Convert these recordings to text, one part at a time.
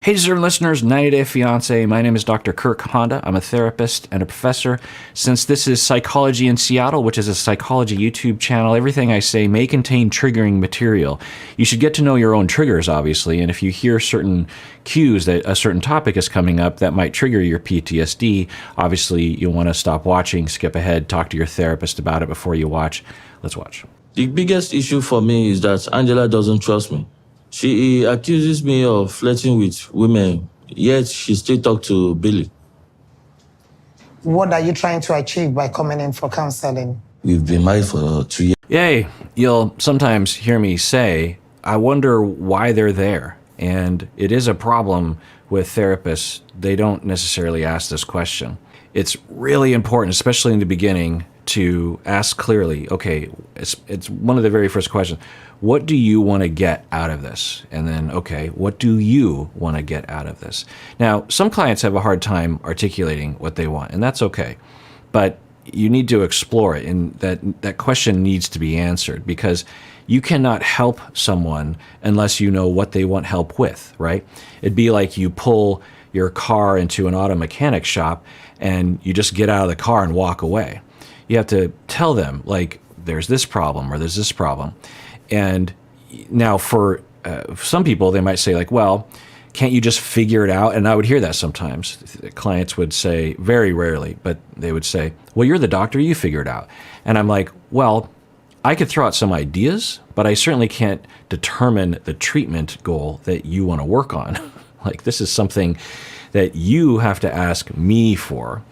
Hey, deserving listeners, 90 Day Fiancé. My name is Dr. Kirk Honda. I'm a therapist and a professor. Since this is Psychology in Seattle, which is a psychology YouTube channel, everything I say may contain triggering material. You should get to know your own triggers, obviously, and if you hear certain cues that a certain topic is coming up that might trigger your PTSD, obviously you'll want to stop watching, skip ahead, talk to your therapist about it before you watch. Let's watch. The biggest issue for me is that Angela doesn't trust me. She accuses me of flirting with women, yet she still talks to Billy. What are you trying to achieve by coming in for counseling? We've been married for 2 years. Yay! You'll sometimes hear me say, I wonder why they're there. And it is a problem with therapists. They don't necessarily ask this question. It's really important, especially in the beginning, to ask clearly, okay, it's one of the very first questions. What do you want to get out of this? And then, okay, what do you want to get out of this? Now, some clients have a hard time articulating what they want, and that's okay. But you need to explore it, and that question needs to be answered, because you cannot help someone unless you know what they want help with, right? It'd be like you pull your car into an auto mechanic shop and you just get out of the car and walk away. You have to tell them, like, there's this problem or there's this problem. And now for some people, they might say, like, well, can't you just figure it out? And I would hear that sometimes. Clients would say, very rarely, but they would say, well, you're the doctor, you figure it out. And I'm like, well, I could throw out some ideas, but I certainly can't determine the treatment goal that you want to work on. Like, this is something that you have to ask me for.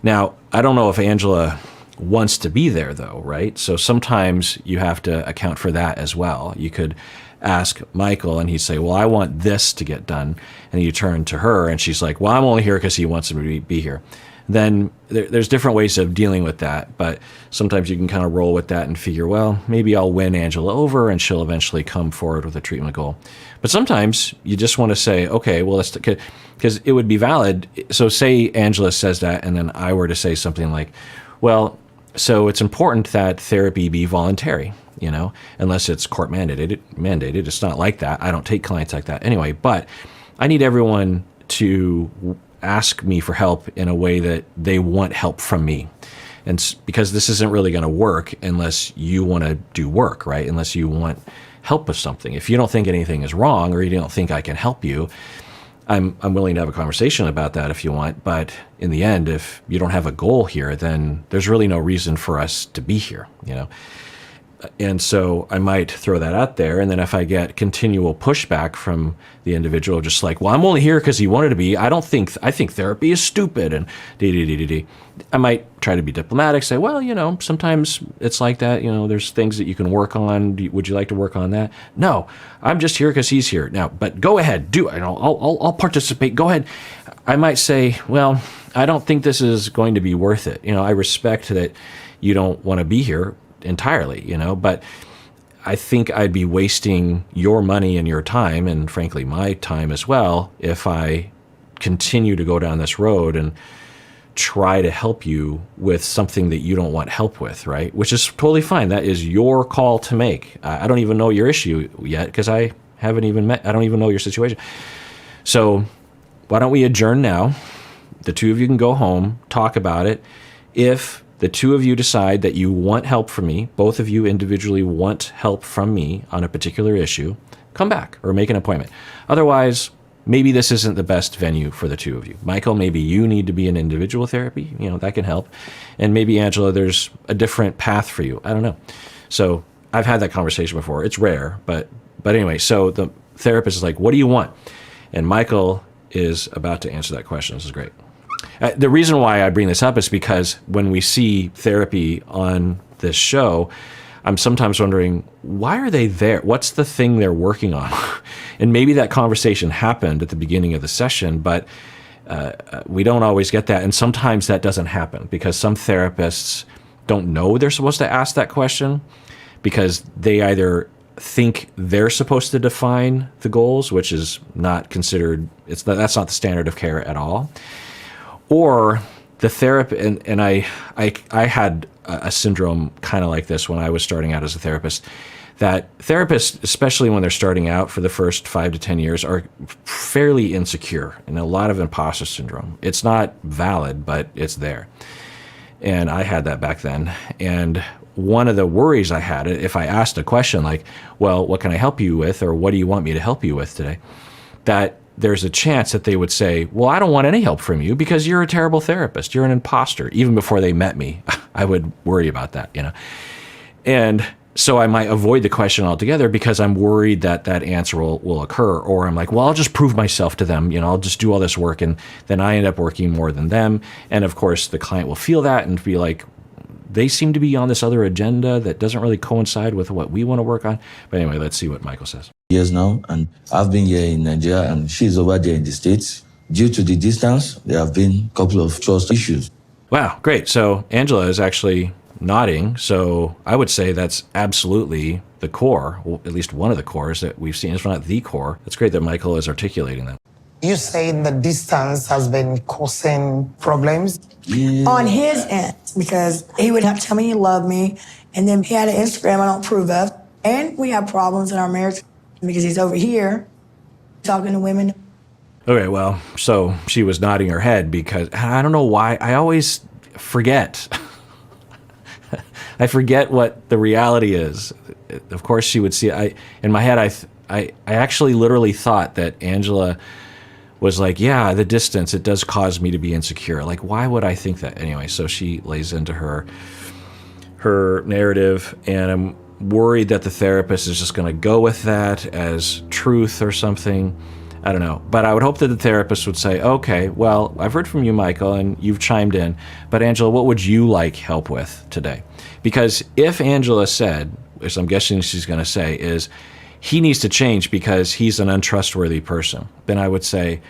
Now, I don't know if Angela wants to be there, though, right? So sometimes you have to account for that as well. You could ask Michael and he'd say, well, I want this to get done. And you turn to her and she's like, well, I'm only here because he wants me to be here. Then there's different ways of dealing with that, but sometimes you can kind of roll with that and figure, well, maybe I'll win Angela over and she'll eventually come forward with a treatment goal. But sometimes you just want to say, okay, well, let's, because it would be valid. So say Angela says that, and then I were to say something like, well, so it's important that therapy be voluntary, you know, unless it's court mandated. It's not like that. I don't take clients like that anyway, but I need everyone to ask me for help in a way that they want help from me. And because this isn't really going to work unless you want to do work, right? Unless you want help with something. If you don't think anything is wrong or you don't think I can help you, I'm willing to have a conversation about that if you want. But in the end, if you don't have a goal here, then there's really no reason for us to be here, you know? And so I might throw that out there. And then if I get continual pushback from the individual, just like, well, I'm only here because he wanted to be, I think therapy is stupid and I might try to be diplomatic, say, well, you know, sometimes it's like that. You know, there's things that you can work on. Would you like to work on that? No, I'm just here because he's here now, but go ahead, do it. I'll participate. Go ahead. I might say, well, I don't think this is going to be worth it. You know, I respect that you don't want to be here entirely, you know, but I think I'd be wasting your money and your time, and frankly my time as well, if I continue to go down this road and try to help you with something that you don't want help with, right? Which is totally fine. That is your call to make. I don't even know your issue yet because I don't even know your situation. So why don't we adjourn now? The two of you can go home, talk about it. If the two of you decide that you want help from me, both of you individually want help from me on a particular issue, come back or make an appointment. Otherwise, maybe this isn't the best venue for the two of you. Michael, maybe you need to be in individual therapy. You know, that can help. And maybe, Angela, there's a different path for you. I don't know. So I've had that conversation before. It's rare, but anyway, so the therapist is like, what do you want? And Michael is about to answer that question. This is great. The reason why I bring this up is because when we see therapy on this show, I'm sometimes wondering, why are they there? What's the thing they're working on? And maybe that conversation happened at the beginning of the session, but we don't always get that. And sometimes that doesn't happen because some therapists don't know they're supposed to ask that question because they either think they're supposed to define the goals, which is not considered, that's not the standard of care at all. Or the therapist, and I had a syndrome kind of like this when I was starting out as a therapist. that therapists, especially when they're starting out for the first 5 to 10 years, are fairly insecure and a lot of imposter syndrome. It's not valid, but it's there. And I had that back then. And one of the worries I had, if I asked a question like, well, what can I help you with? Or what do you want me to help you with today? That there's a chance that they would say, well, I don't want any help from you because you're a terrible therapist. You're an imposter. Even before they met me, I would worry about that, And so I might avoid the question altogether because I'm worried that that answer will occur. Or I'm like, well, I'll just prove myself to them. I'll just do all this work. And then I end up working more than them. And of course, the client will feel that and be like, they seem to be on this other agenda that doesn't really coincide with what we want to work on. But anyway, let's see what Michael says. Years now, and I've been here in Nigeria, and she's over there in the States. Due to the distance, there have been a couple of trust issues. Wow, great. So Angela is actually nodding. So I would say that's absolutely the core, well, at least one of the cores that we've seen. It's not the core. It's great that Michael is articulating that. You saying the distance has been causing problems? Yeah. On his end, because he would not tell me he loved me, and then he had an Instagram I don't approve of, and we have problems in our marriage because he's over here talking to women. Okay, well, so she was nodding her head because I don't know why. I always forget. I forget what the reality is. Of course, she would see. In my head, I actually literally thought that Angela was like, yeah, the distance, it does cause me to be insecure. Like, why would I think that? Anyway, so she lays into her narrative, and I'm worried that the therapist is just going to go with that as truth or something. I don't know. But I would hope that the therapist would say, okay, well, I've heard from you, Michael, and you've chimed in, but Angela, what would you like help with today? Because if Angela said, as I'm guessing she's going to say, is he needs to change because he's an untrustworthy person, then I would say,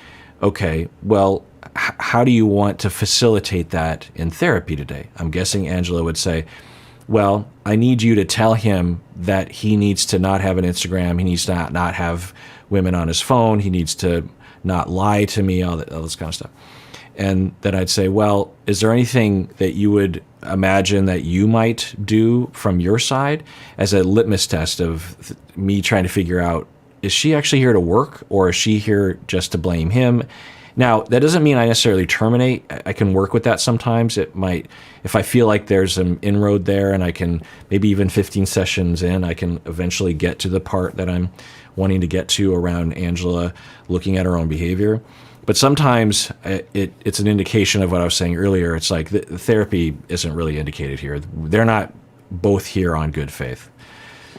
okay, well, how do you want to facilitate that in therapy today? I'm guessing Angela would say, well, I need you to tell him that he needs to not have an Instagram. He needs to not have women on his phone. He needs to not lie to me, all this kind of stuff. And then I'd say, well, is there anything that you would imagine that you might do from your side as a litmus test of me trying to figure out, is she actually here to work or is she here just to blame him? Now, that doesn't mean I necessarily terminate. I can work with that sometimes. It might, if I feel like there's an inroad there and I can, maybe even 15 sessions in, I can eventually get to the part that I'm wanting to get to around Angela looking at her own behavior. But sometimes it's an indication of what I was saying earlier. It's like the therapy isn't really indicated here. They're not both here on good faith.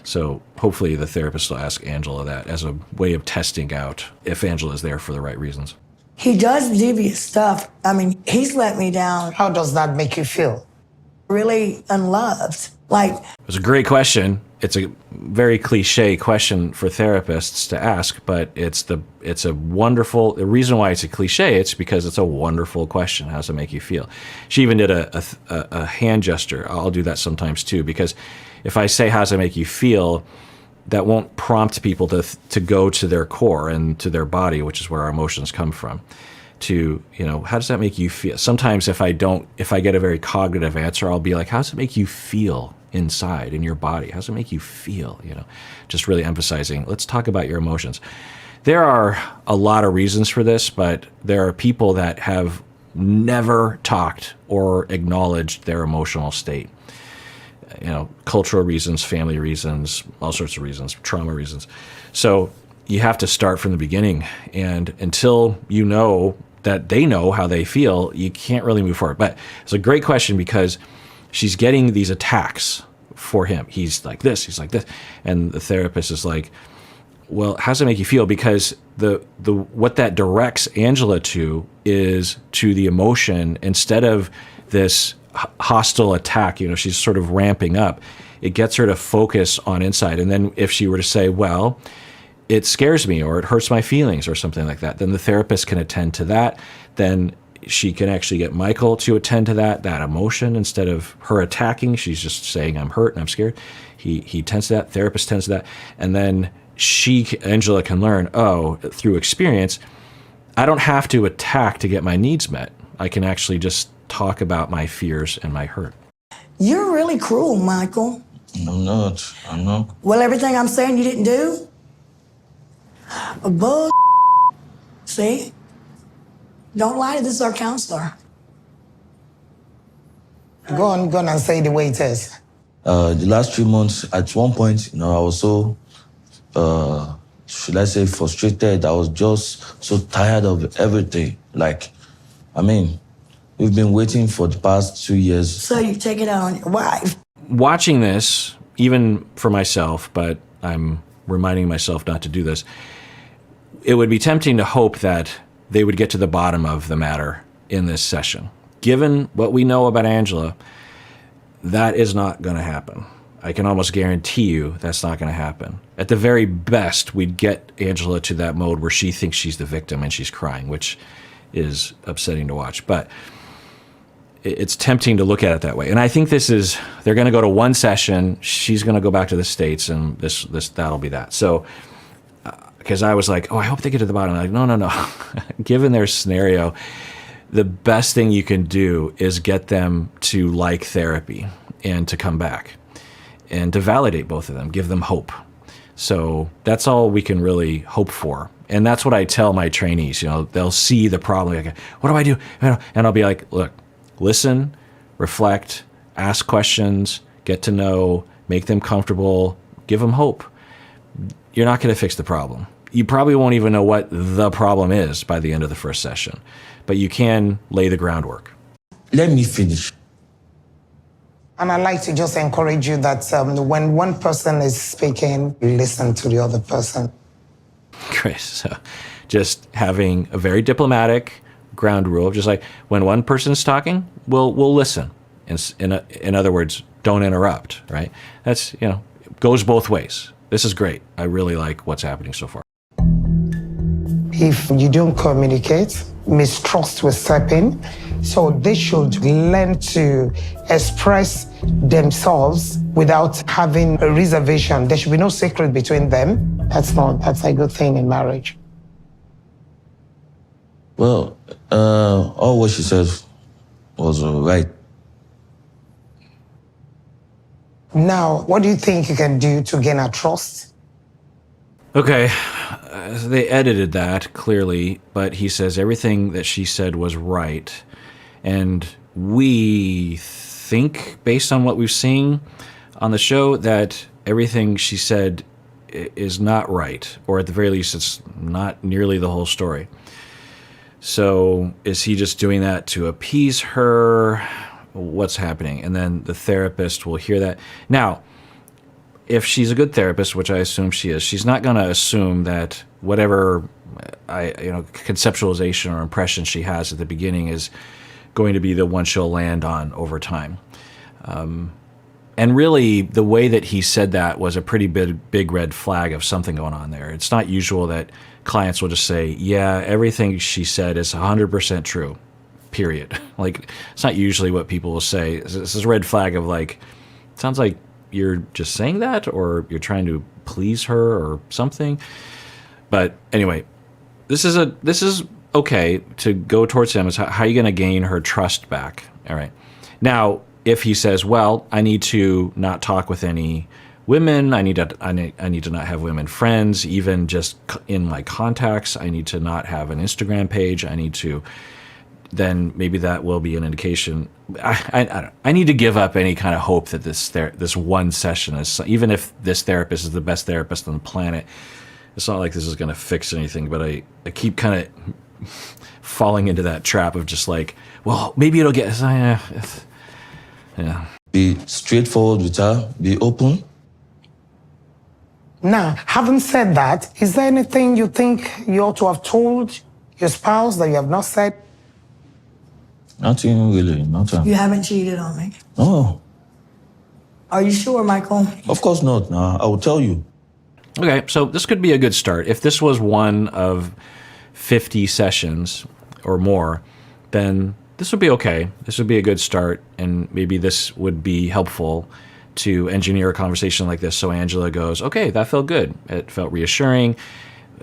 So hopefully the therapist will ask Angela that as a way of testing out if Angela is there for the right reasons. He does devious stuff. I mean, he's let me down. How does that make you feel? Really unloved. Like, It was a great question. It's a very cliche question for therapists to ask, but it's a wonderful, the reason why it's a cliche, it's because it's a wonderful question. How does it make you feel? She even did a hand gesture. I'll do that sometimes too, because if I say, how does it make you feel, that won't prompt people to go to their core and to their body, which is where our emotions come from. To, how does that make you feel? Sometimes if I get a very cognitive answer, I'll be like, how does it make you feel inside in your body? How does it make you feel? Just really emphasizing, let's talk about your emotions. There are a lot of reasons for this, but there are people that have never talked or acknowledged their emotional state. Cultural reasons, family reasons, all sorts of reasons, trauma reasons. So you have to start from the beginning. And until you know that they know how they feel, you can't really move forward. But it's a great question because she's getting these attacks for him. He's like this, he's like this. And the therapist is like, well, how does it make you feel? Because the what that directs Angela to is to the emotion instead of this hostile attack. She's sort of ramping up. It gets her to focus on inside. And then if she were to say, well, it scares me or it hurts my feelings or something like that, then the therapist can attend to that. Then she can actually get Michael to attend to that emotion instead of her attacking. She's just saying, I'm hurt and I'm scared. He tends to that, therapist tends to that. And then Angela can learn, through experience, I don't have to attack to get my needs met. I can actually just talk about my fears and my hurt. you're really cruel, Michael. I'm not. I'm not. Well, everything I'm saying you didn't do? Bull. See? Don't lie to this, our counselor. Go on and say the way it is. The last 3 months, at one point, I was so, should I say, frustrated. I was just so tired of everything. Like, we've been waiting for the past 2 years. So you take it out on your wife. Watching this, even for myself, but I'm reminding myself not to do this, it would be tempting to hope that they would get to the bottom of the matter in this session. Given what we know about Angela, that is not going to happen. I can almost guarantee you that's not going to happen. At the very best, we'd get Angela to that mode where she thinks she's the victim and she's crying, which is upsetting to watch. But it's tempting to look at it that way. And I think they're going to go to one session, she's going to go back to the States, and that'll be that. So, because I was like, I hope they get to the bottom. I'm like, no. Given their scenario, the best thing you can do is get them to like therapy and to come back and to validate both of them, give them hope. So that's all we can really hope for. And that's what I tell my trainees. They'll see the problem. Like, what do I do? And I'll be like, look, listen, reflect, ask questions, get to know, make them comfortable, give them hope. You're not going to fix the problem. You probably won't even know what the problem is by the end of the first session, but you can lay the groundwork. Let me finish. And I'd like to just encourage you that when one person is speaking, you listen to the other person. Great. So just having a very diplomatic ground rule, just like when one person's talking, we'll listen. In other words, don't interrupt, right? That's, goes both ways. This is great. I really like what's happening so far. If you don't communicate, mistrust will step in. So they should learn to express themselves without having a reservation. There should be no secret between them. That's a good thing in marriage. Well, all what she said was right. Now, what do you think you can do to gain her trust? Okay, they edited that clearly, but he says everything that she said was right. And we think, based on what we've seen on the show, that everything she said is not right, or at the very least, it's not nearly the whole story. So is he just doing that to appease her? What's happening? And then the therapist will hear that. Now, if she's a good therapist, which I assume she is, she's not going to assume that whatever conceptualization or impression she has at the beginning is going to be the one she'll land on over time. And really, the way that he said that was a pretty big red flag of something going on there. It's not usual that clients will just say, yeah, everything she said is 100% true, period. Like, it's not usually what people will say. This is a red flag of like, sounds like you're just saying that, or you're trying to please her or something. But anyway, this is okay to go towards him. Is how are you going to gain her trust back? All right. Now, if he says, well, I need to not talk with any women, I need to not have women friends, even just in my contacts, I need to not have an Instagram page, then maybe that will be an indication. I need to give up any kind of hope that this one session is, even if this therapist is the best therapist on the planet, it's not like this is going to fix anything. But I keep kind of falling into that trap of just like, well, maybe it'll get. Yeah. Be straightforward with her. Be open. Now, having said that, is there anything you think you ought to have told your spouse that you have not said? Nothing really. Nothing. You haven't cheated on me. No. Are you sure, Michael? Of course not. No, I will tell you. Okay, so this could be a good start. If this was one of 50 sessions or more, then this would be okay. This would be a good start, and maybe this would be helpful to engineer a conversation like this so Angela goes, okay, that felt good. It felt reassuring.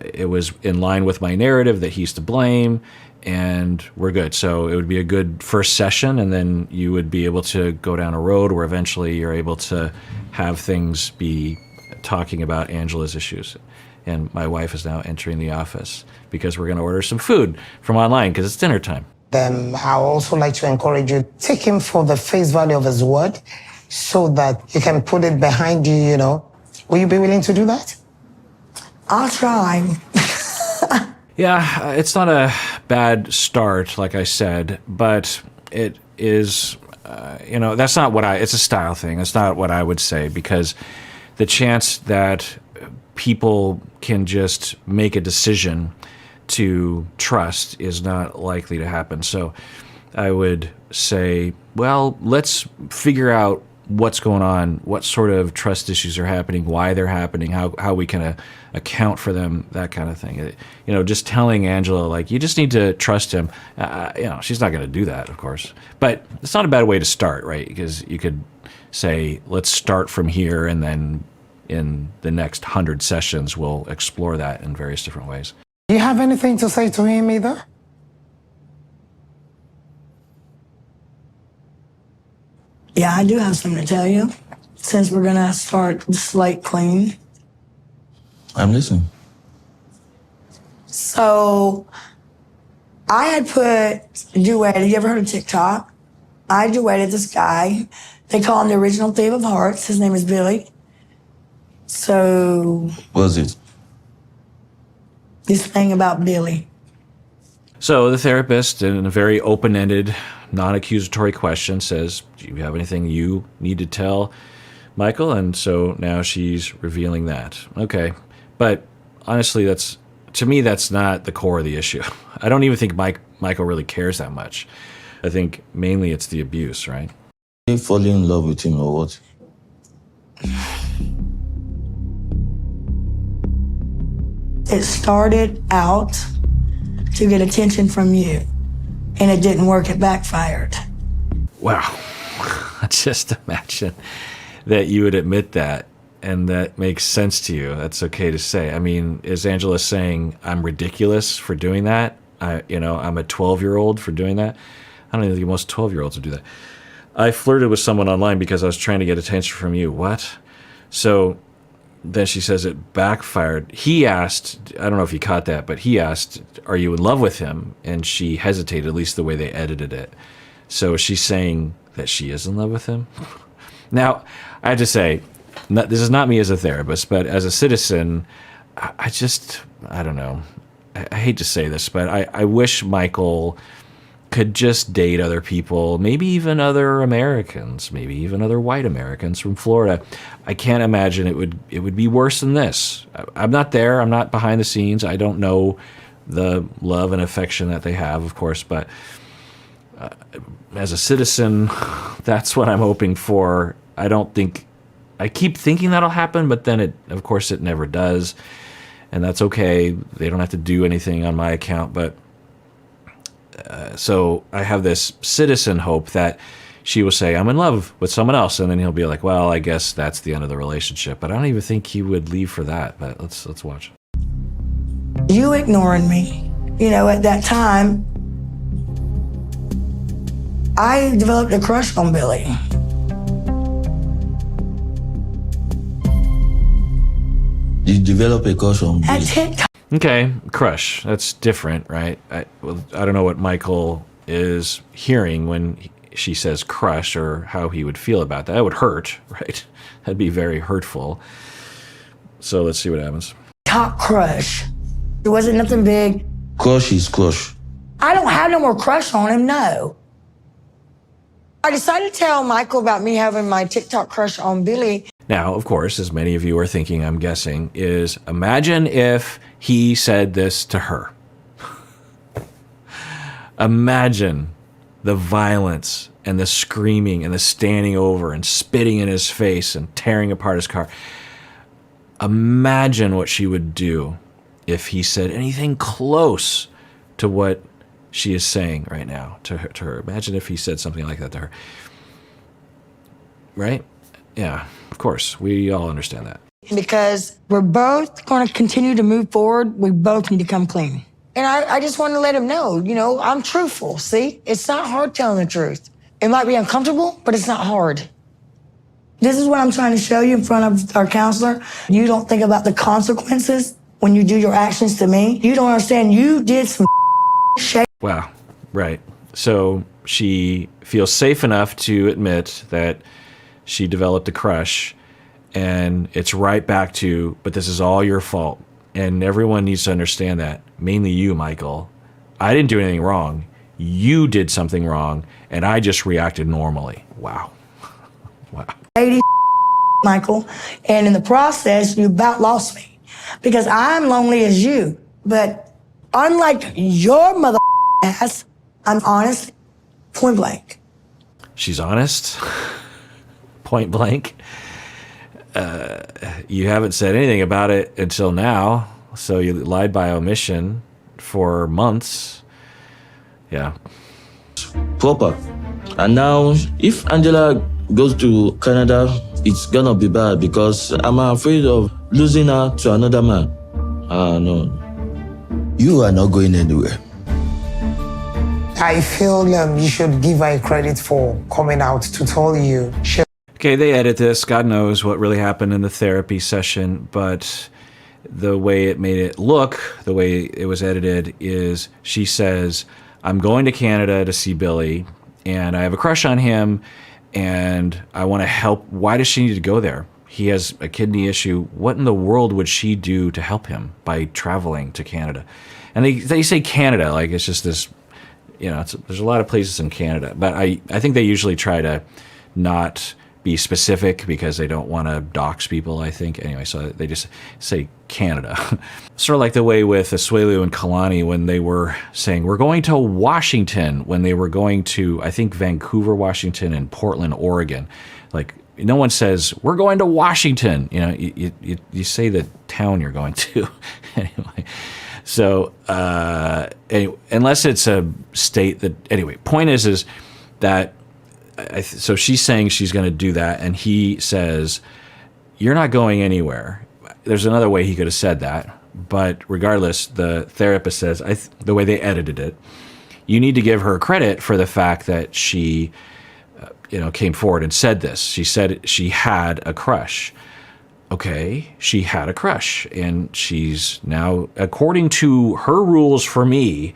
It was in line with my narrative that he's to blame, and we're good. So it would be a good first session, and then you would be able to go down a road where eventually you're able to have things be talking about Angela's issues. And my wife is now entering the office because we're going to order some food from online because it's dinner time. Then I also like to encourage you, take him for the face value of his word so that you can put it behind you, you know. Will you be willing to do that? I'll try. Yeah, it's not a bad start, like I said, but it is, that's not it's a style thing. That's not what I would say, because the chance that people can just make a decision to trust is not likely to happen. So I would say, well, let's figure out what's going on, what sort of trust issues are happening, why they're happening, how we can account for them, that kind of thing. Just telling Angela, like, you just need to trust him, she's not going to do that, of course. But it's not a bad way to start, right? Because you could say, let's start from here, and then in the next 100 sessions, we'll explore that in various different ways. Do you have anything to say to him either? Yeah, I do have something to tell you. Since we're gonna start the slate clean. I'm listening. So I had duetted. You ever heard of TikTok? I duetted this guy. They call him the original Thief of Hearts. His name is Billy. So Was it? this thing about Billy. So the therapist, in a very open-ended, non-accusatory question, says, do you have anything you need to tell Michael? And so now she's revealing that. Okay. But honestly, to me, that's not the core of the issue. I don't even think Michael really cares that much. I think mainly it's the abuse, right? You falling in love with him or what? It started out to get attention from you, and it didn't work. It backfired. Wow. Just imagine that you would admit that, and that makes sense to you. That's okay to say. I mean, is Angela saying I'm ridiculous for doing that? I'm a 12-year-old for doing that? I don't even think most 12-year-olds would do that. I flirted with someone online because I was trying to get attention from you. What? So then she says it backfired. He asked, I don't know if you caught that, but he asked, are you in love with him? And she hesitated, at least the way they edited it. So she's saying that she is in love with him? Now, I have to say, this is not me as a therapist, but as a citizen, I don't know. I hate to say this, but I wish Michael could just date other people, maybe even other Americans, maybe even other white Americans from Florida. I can't imagine it would be worse than this. I'm not there. I'm not behind the scenes. I don't know the love and affection that they have, of course, but as a citizen, that's what I'm hoping for. I keep thinking that'll happen, but then of course it never does. And that's okay. They don't have to do anything on my account, but so I have this citizen hope that she will say, I'm in love with someone else. And then he'll be like, well, I guess that's the end of the relationship. But I don't even think he would leave for that. But let's watch. You ignoring me. At that time, I developed a crush on Billy. Did you develop a crush on At Billy? TikTok. Okay, crush. That's different, right? I don't know what Michael is hearing when she says crush, or how he would feel about that. That would hurt, right? That'd be very hurtful. So let's see what happens. Top crush. It wasn't nothing big. Crush is crush. I don't have no more crush on him, no. I decided to tell Michael about me having my TikTok crush on Billy. Now, of course, as many of you are thinking, I'm guessing, is imagine if he said this to her. Imagine the violence and the screaming and the standing over and spitting in his face and tearing apart his car. Imagine what she would do if he said anything close to what she is saying right now to her. Imagine if he said something like that to her. Right? Yeah, of course. We all understand that. Because we're both going to continue to move forward, we both need to come clean. And I just wanted to let him know, I'm truthful. See, it's not hard telling the truth. It might be uncomfortable, but it's not hard. This is what I'm trying to show you in front of our counselor. You don't think about the consequences when you do your actions to me. You don't understand. You did some shit. Wow. Right. So she feels safe enough to admit that she developed a crush, and it's right back to, but this is all your fault. And everyone needs to understand that, mainly you, Michael. I didn't do anything wrong. You did something wrong, and I just reacted normally. Wow. Wow. Lady Michael, and in the process, you about lost me because I'm lonely as you. But unlike your mother ass, I'm honest, point blank. She's honest, point blank. You haven't said anything about it until now, so you lied by omission for months. Yeah. Proper. And now, if Angela goes to Canada, it's gonna be bad because I'm afraid of losing her to another man. No. You are not going anywhere. I feel you should give her credit for coming out to tell you. Okay, they edit this. God knows what really happened in the therapy session, but the way it made it look, the way it was edited, is she says, I'm going to Canada to see Billy, and I have a crush on him, and I want to help. Why does she need to go there? He has a kidney issue. What in the world would she do to help him by traveling to Canada? And they say Canada like it's just this, there's a lot of places in Canada, but I think they usually try to not be specific because they don't want to dox people, I think. Anyway, so they just say Canada. Sort of like the way with Asuelu and Kalani when they were saying, we're going to Washington, when they were going to, I think, Vancouver, Washington, and Portland, Oregon. Like, no one says, we're going to Washington. You say the town you're going to. Anyway, so anyway, unless it's a state that, anyway, point is that, so she's saying she's going to do that, and he says, you're not going anywhere. There's another way he could have said that, but regardless, the therapist says, the way they edited it, you need to give her credit for the fact that she, came forward and said this. She said she had a crush. Okay, she had a crush, and she's now, according to her rules for me,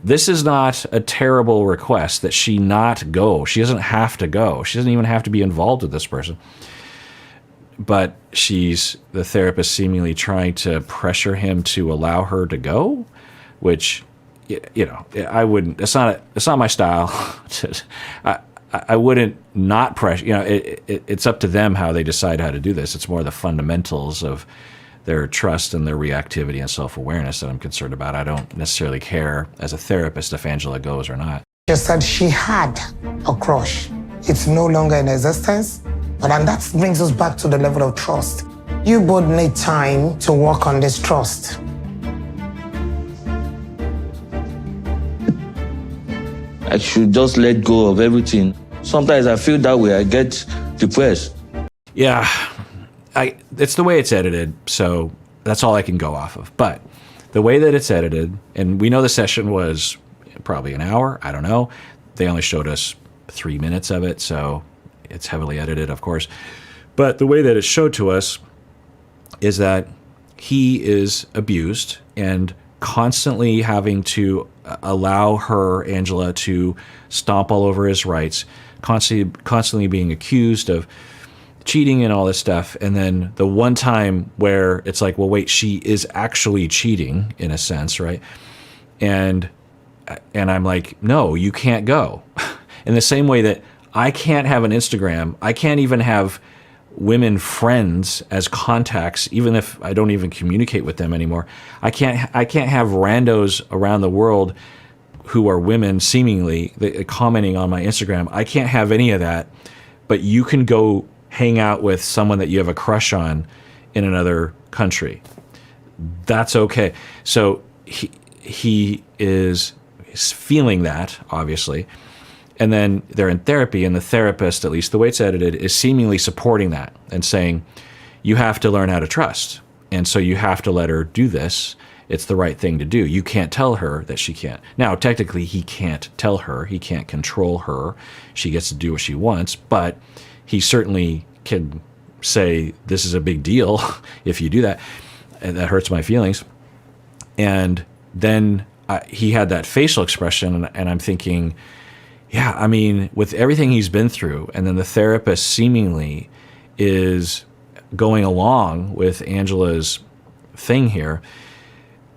this is not a terrible request that she not go. She doesn't have to go. She doesn't even have to be involved with this person. But the therapist seemingly trying to pressure him to allow her to go, which, I wouldn't, it's not my style. I wouldn't not pressure, it's up to them how they decide how to do this. It's more the fundamentals of their trust and their reactivity and self-awareness that I'm concerned about. I don't necessarily care as a therapist if Angela goes or not. Just said she had a crush. It's no longer in existence. But then that brings us back to the level of trust. You both need time to work on this trust. I should just let go of everything. Sometimes I feel that way. I get depressed. Yeah. It's the way it's edited, so that's all I can go off of. But the way that it's edited, and we know the session was probably an hour, I don't know. They only showed us 3 minutes of it, so it's heavily edited, of course. But the way that it's showed to us is that he is abused and constantly having to allow her, Angela, to stomp all over his rights, constantly being accused of cheating and all this stuff. And then the one time where it's like, well, wait, she is actually cheating in a sense, right? And I'm like, no, you can't go. In the same way that I can't have an Instagram, I can't even have women friends as contacts, even if I don't even communicate with them anymore. I can't have randos around the world who are women seemingly commenting on my Instagram. I can't have any of that, but you can go hang out with someone that you have a crush on in another country. That's okay. So he is feeling that, obviously. And then they're in therapy, and the therapist, at least the way it's edited, is seemingly supporting that and saying, you have to learn how to trust. And so you have to let her do this. it's the right thing to do. You can't tell her that she can't. Now, technically, he can't tell her. He can't control her. She gets to do what she wants, but he certainly can say, this is a big deal if you do that, and that hurts my feelings. And then he had that facial expression, and I'm thinking, yeah, I mean, with everything he's been through, and then the therapist seemingly is going along with Angela's thing here,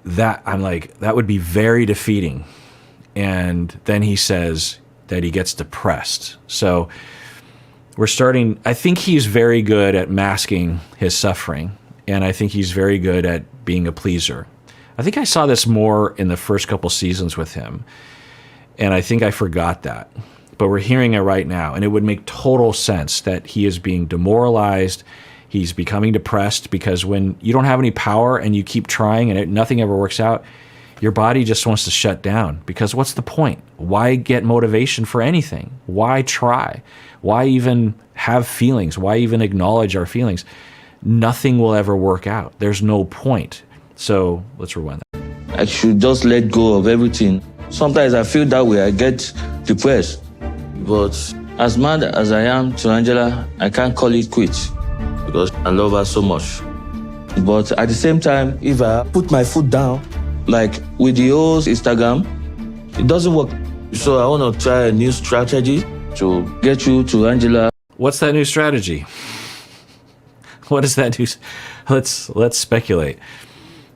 that I'm like, that would be very defeating. And then he says that he gets depressed. So we're starting, I think he's very good at masking his suffering, and I think he's very good at being a pleaser. I think I saw this more in the first couple seasons with him, and I think I forgot that. But we're hearing it right now, and it would make total sense that he is being demoralized. He's becoming depressed because when you don't have any power and you keep trying and nothing ever works out, your body just wants to shut down, because what's the point? Why get motivation for anything? Why try? Why even have feelings? Why even acknowledge our feelings? Nothing will ever work out. There's no point. So let's rewind that. I should just let go of everything. Sometimes I feel that way, I get depressed. But as mad as I am to Angela, I can't call it quits because I love her so much. But at the same time, if I put my foot down, like with the old Instagram, it doesn't work. So I want to try a new strategy to get you to Angela. What's that new strategy? What is that new? Let's speculate.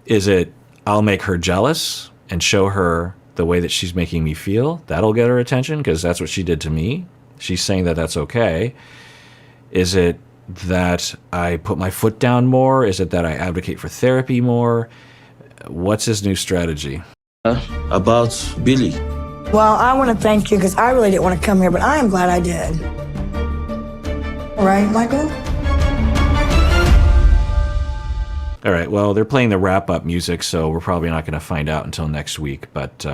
Is it I'll make her jealous and show her the way that she's making me feel? That'll get her attention because that's what she did to me. She's saying that that's okay. Is it that I put my foot down more? Is it that I advocate for therapy more? What's his new strategy? About Billy. Well, I want to thank you because I really didn't want to come here, but I am glad I did. Right, Michael? All right, well, they're playing the wrap-up music, so we're probably not going to find out until next week. But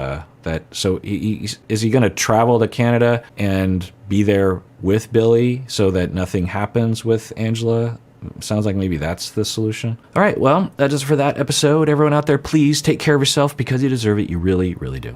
is he going to travel to Canada and be there with Billy so that nothing happens with Angela? Sounds like maybe that's the solution. All right, well, that is it for that episode. Everyone out there, please take care of yourself because you deserve it. You really, really do.